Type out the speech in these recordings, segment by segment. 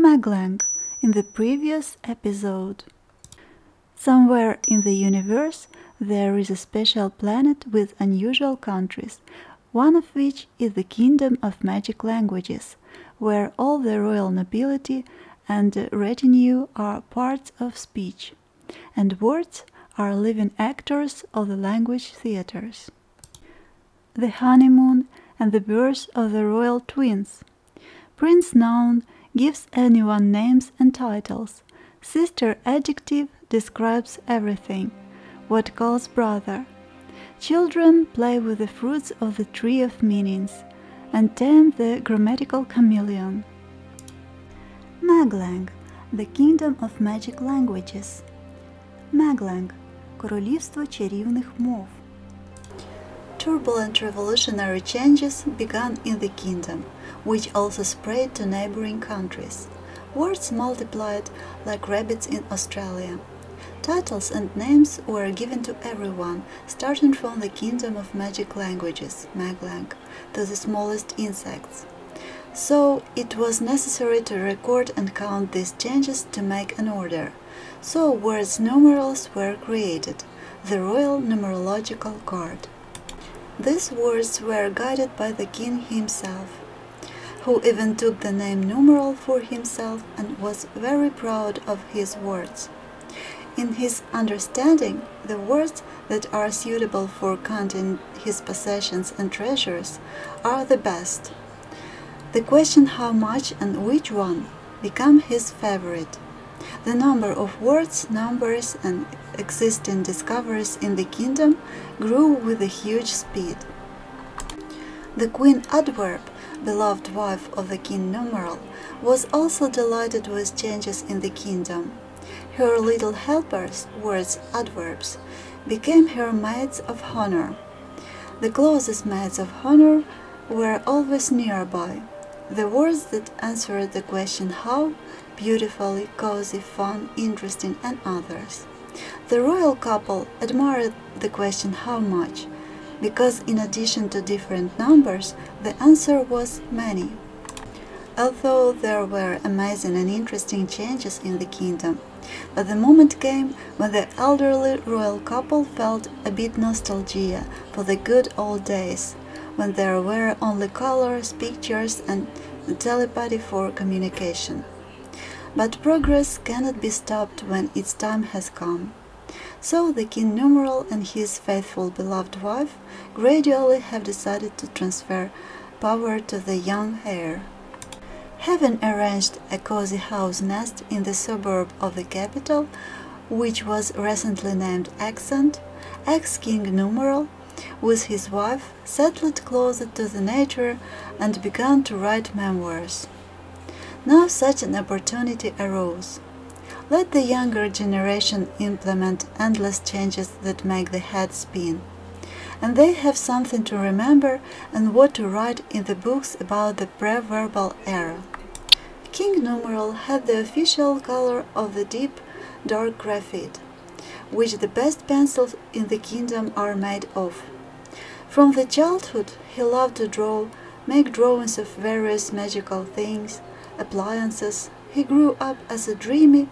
Maglang in the previous episode. Somewhere in the universe there is a special planet with unusual countries, one of which is the kingdom of magic languages, where all the royal nobility and retinue are parts of speech, and words are living actors of the language theaters. The honeymoon and the birth of the royal twins. Prince noun gives anyone names and titles. Sister adjective describes everything. What calls brother? Children play with the fruits of the tree of meanings and tame the grammatical chameleon. Maglang, the kingdom of magic languages. Maglang, Королівство чарівних мов. Turbulent revolutionary changes began in the kingdom, which also spread to neighboring countries. Words multiplied like rabbits in Australia. Titles and names were given to everyone, starting from the kingdom of magic languages, Maglang, to the smallest insects. So it was necessary to record and count these changes to make an order. So words numerals were created, the royal numerological card. These words were guided by the king himself, who even took the name numeral for himself and was very proud of his words. In his understanding, the words that are suitable for counting his possessions and treasures are the best. The question how much and which one became his favorite. The number of words, numbers, and existing discoveries in the kingdom grew with a huge speed. The queen adverb, beloved wife of the king numeral, was also delighted with changes in the kingdom. Her little helpers, words adverbs, became her maids of honor. The closest maids of honor were always nearby. The words that answered the question how, beautifully, cozy, fun, interesting, and others. The royal couple admired the question how much, because in addition to different numbers, the answer was many. Although there were amazing and interesting changes in the kingdom, but the moment came when the elderly royal couple felt a bit nostalgia for the good old days, when there were only colors, pictures, and telepathy for communication. But progress cannot be stopped when its time has come. So the king numeral and his faithful beloved wife gradually have decided to transfer power to the young heir. Having arranged a cozy house nest in the suburb of the capital, which was recently named Accent, ex-king numeral, with his wife, settled closer to the nature and began to write memoirs. Now such an opportunity arose. Let the younger generation implement endless changes that make the head spin, and they have something to remember and what to write in the books about the pre-verbal era. King numeral had the official color of the deep, dark graphite, which the best pencils in the kingdom are made of. From the childhood he loved to draw, make drawings of various magical things, appliances. He grew up as a dreamy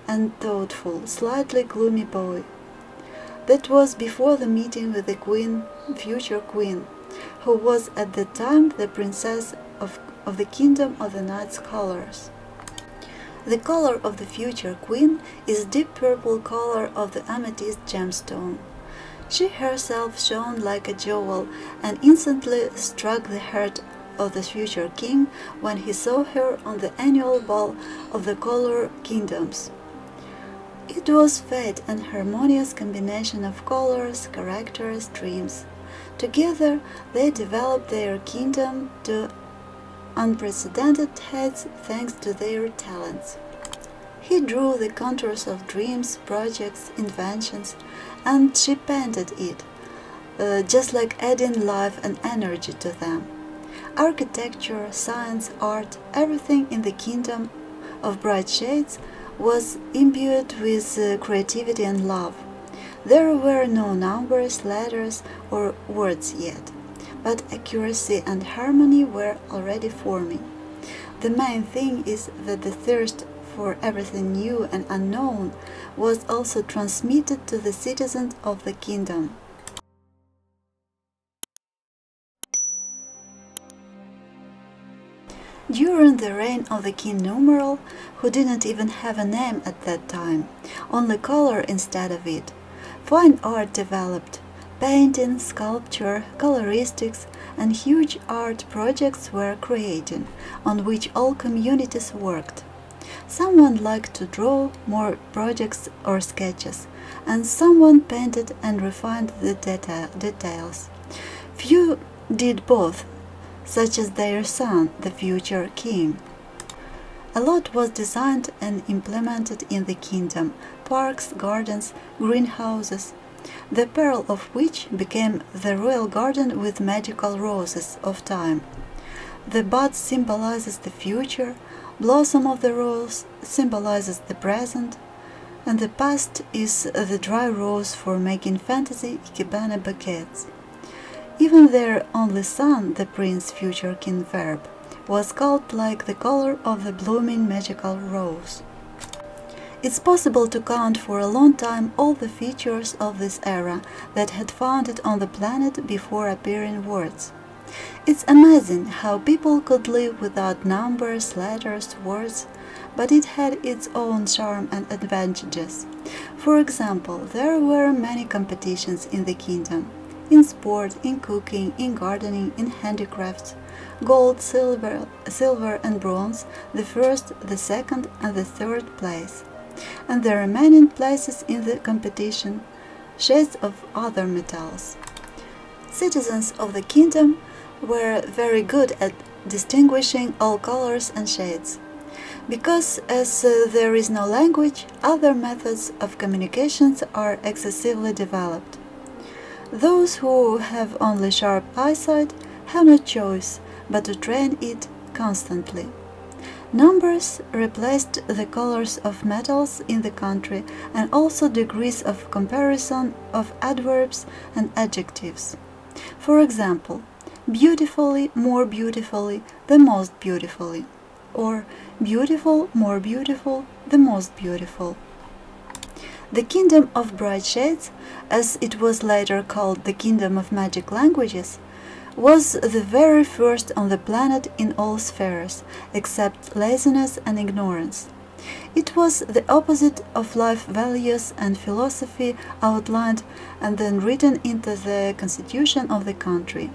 and thoughtful, slightly gloomy boy. That was before the meeting with the queen, future queen, who was at that time the princess of the kingdom of the night scholars. The color of the future queen is deep purple color of the amethyst gemstone. She herself shone like a jewel and instantly struck the heart of the future king when he saw her on the annual ball of the color kingdoms. It was fate and harmonious combination of colors, characters, dreams. Together they developed their kingdom to unprecedented heights thanks to their talents. He drew the contours of dreams, projects, inventions, and she painted it, just like adding life and energy to them. Architecture, science, art, everything in the kingdom of bright shades was imbued with creativity and love. There were no numbers, letters, or words yet, but accuracy and harmony were already forming. The main thing is that the thirst for everything new and unknown was also transmitted to the citizens of the kingdom. During the reign of the king Numeral, who didn't even have a name at that time, only color instead of it, fine art developed. Painting, sculpture, coloristics, and huge art projects were created, on which all communities worked. Someone liked to draw more projects or sketches, and someone painted and refined the details. Few did both, such as their son, the future king. A lot was designed and implemented in the kingdom: parks, gardens, greenhouses, the pearl of which became the royal garden with magical roses of time. The bud symbolizes the future, blossom of the rose symbolizes the present, and the past is the dry rose for making fantasy ikebana bouquets. Even their only son, the prince future king Verb, was sculpted like the color of the blooming magical rose. It's possible to count for a long time all the features of this era that had found it on the planet before appearing words. It's amazing how people could live without numbers, letters, words, but it had its own charm and advantages. For example, there were many competitions in the kingdom: in sport, in cooking, in gardening, in handicrafts, gold, silver and bronze, the first, the second and the third place, and the remaining places in the competition, shades of other metals. Citizens of the kingdom were very good at distinguishing all colors and shades. Because as there is no language, other methods of communications are excessively developed. Those who have only sharp eyesight have no choice but to train it constantly. Numbers replaced the colors of metals in the country and also degrees of comparison of adverbs and adjectives. For example, beautifully, more beautifully, the most beautifully, or beautiful, more beautiful, the most beautiful. The Kingdom of Bright Shades, as it was later called the Kingdom of Magic Languages, was the very first on the planet in all spheres, except laziness and ignorance. It was the opposite of life values and philosophy outlined and then written into the constitution of the country.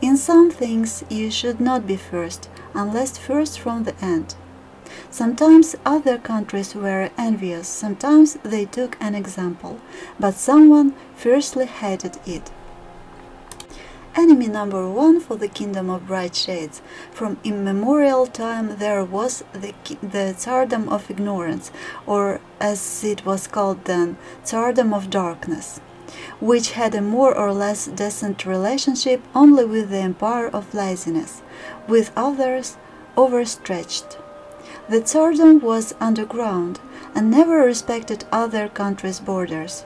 In some things you should not be first, unless first from the end. Sometimes other countries were envious, sometimes they took an example, but someone fiercely hated it. Enemy number one for the Kingdom of Bright Shades. From immemorial time there was the Tsardom of Ignorance, or as it was called then, Tsardom of Darkness, which had a more or less decent relationship only with the Empire of Laziness, with others overstretched. The Tsardom was underground and never respected other countries' borders,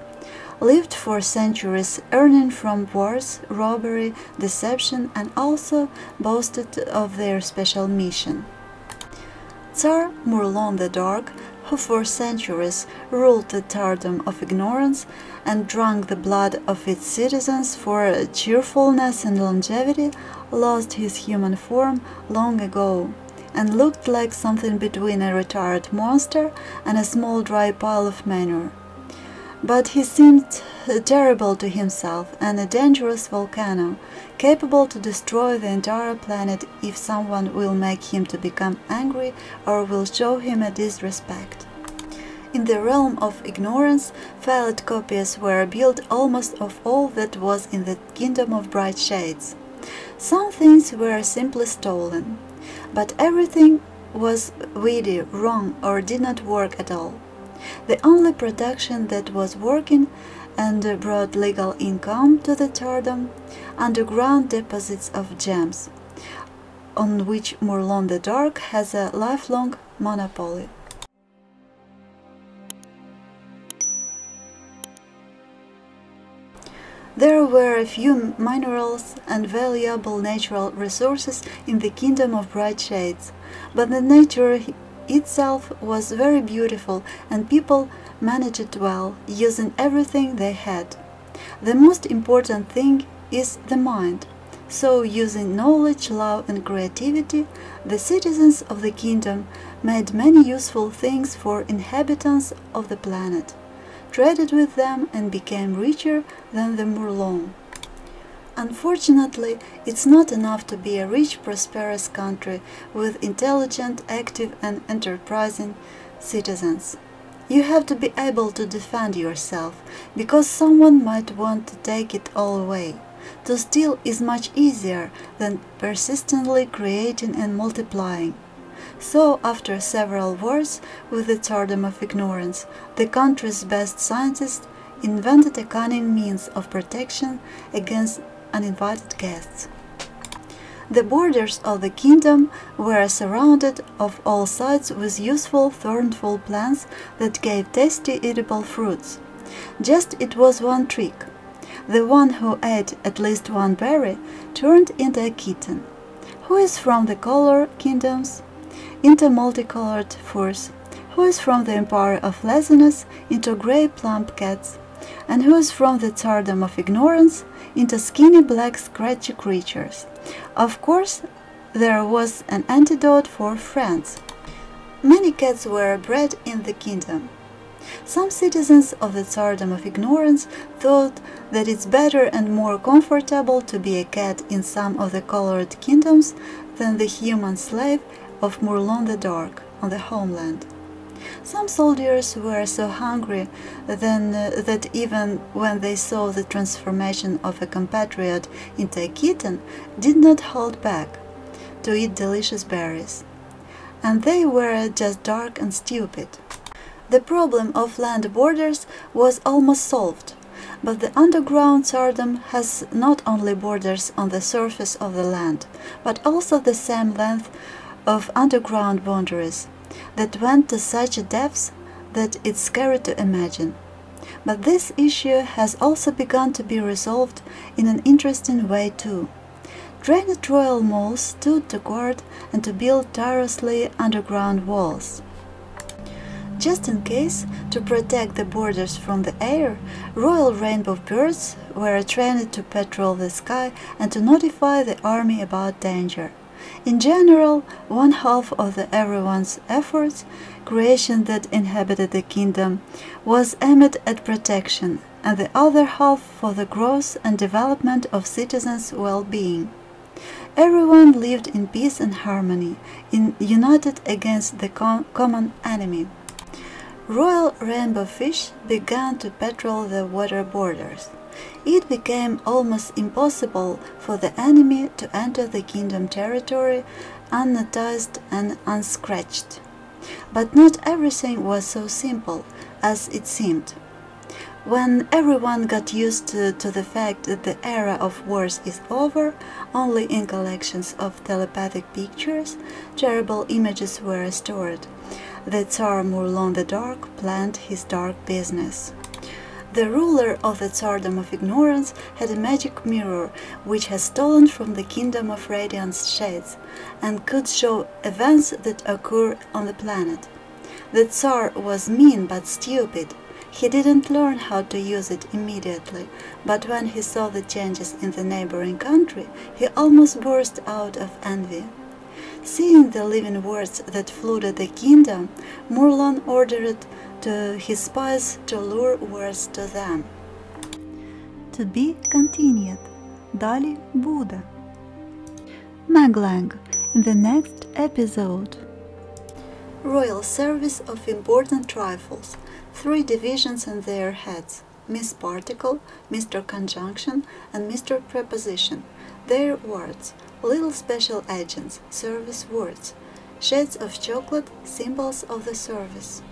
lived for centuries earning from wars, robbery, deception, and also boasted of their special mission. Tsar Murlon the Dark, who for centuries ruled the Tsardom of Ignorance and drank the blood of its citizens for cheerfulness and longevity, lost his human form long ago and looked like something between a retired monster and a small dry pile of manure. But he seemed terrible to himself and a dangerous volcano, capable to destroy the entire planet if someone will make him to become angry or will show him a disrespect. In the realm of ignorance, failed copies were built almost of all that was in the Kingdom of Bright Shades. Some things were simply stolen, but everything was weedy, wrong, or did not work at all. The only production that was working and brought legal income to the Tsardom, underground deposits of gems, on which Murlon the Dark has a lifelong monopoly. There were a few minerals and valuable natural resources in the kingdom of bright shades, but the nature itself was very beautiful and people managed it well, using everything they had. The most important thing is the mind. So, using knowledge, love and creativity, the citizens of the kingdom made many useful things for inhabitants of the planet, traded with them and became richer than the Murlon. Unfortunately, it's not enough to be a rich, prosperous country with intelligent, active and enterprising citizens. You have to be able to defend yourself, because someone might want to take it all away. To steal is much easier than persistently creating and multiplying. So, after several wars with the Tsardom of Ignorance, the country's best scientists invented a cunning means of protection against uninvited guests. The borders of the kingdom were surrounded on all sides with useful thornful plants that gave tasty edible fruits. Just it was one trick. The one who ate at least one berry turned into a kitten, who is from the color kingdoms into multicolored furs, who is from the empire of laziness into grey plump cats, and who is from the Tsardom of Ignorance into skinny black scratchy creatures. Of course, there was an antidote for friends. Many cats were bred in the kingdom. Some citizens of the Tsardom of Ignorance thought that it's better and more comfortable to be a cat in some of the colored kingdoms than the human slave of Murlon the Dark on the homeland. Some soldiers were so hungry that even when they saw the transformation of a compatriot into a kitten, did not hold back to eat delicious berries. And they were just dark and stupid. The problem of land borders was almost solved, but the underground Tsardom has not only borders on the surface of the land, but also the same length of underground boundaries that went to such depths that it's scary to imagine. But this issue has also begun to be resolved in an interesting way too. Drained royal moles stood to guard and to build tirelessly underground walls. Just in case, to protect the borders from the air, royal rainbow birds were trained to patrol the sky and to notify the army about danger. In general, one half of everyone's efforts, creation that inhabited the kingdom, was aimed at protection, and the other half for the growth and development of citizens' well-being. Everyone lived in peace and harmony, united against the common enemy. Royal rainbow fish began to patrol the water borders. It became almost impossible for the enemy to enter the kingdom territory unnoticed and unscratched. But not everything was so simple as it seemed. When everyone got used to the fact that the era of wars is over, only in collections of telepathic pictures, terrible images were stored. The Tsar Murlon the Dark planned his dark business. The ruler of the Tsardom of Ignorance had a magic mirror which had stolen from the kingdom of radiant shades and could show events that occur on the planet. The Tsar was mean but stupid. He didn't learn how to use it immediately, but when he saw the changes in the neighboring country, he almost burst out of envy. Seeing the living words that flooded the kingdom, Murlon ordered his spies to lure words to them. To be continued. Далі буде. Maglang in the next episode. Royal service of important trifles. 3 divisions and their heads. Miss Particle, Mr. Conjunction, and Mr. Preposition. Their words. Little special agents, service words. Shades of chocolate, symbols of the service.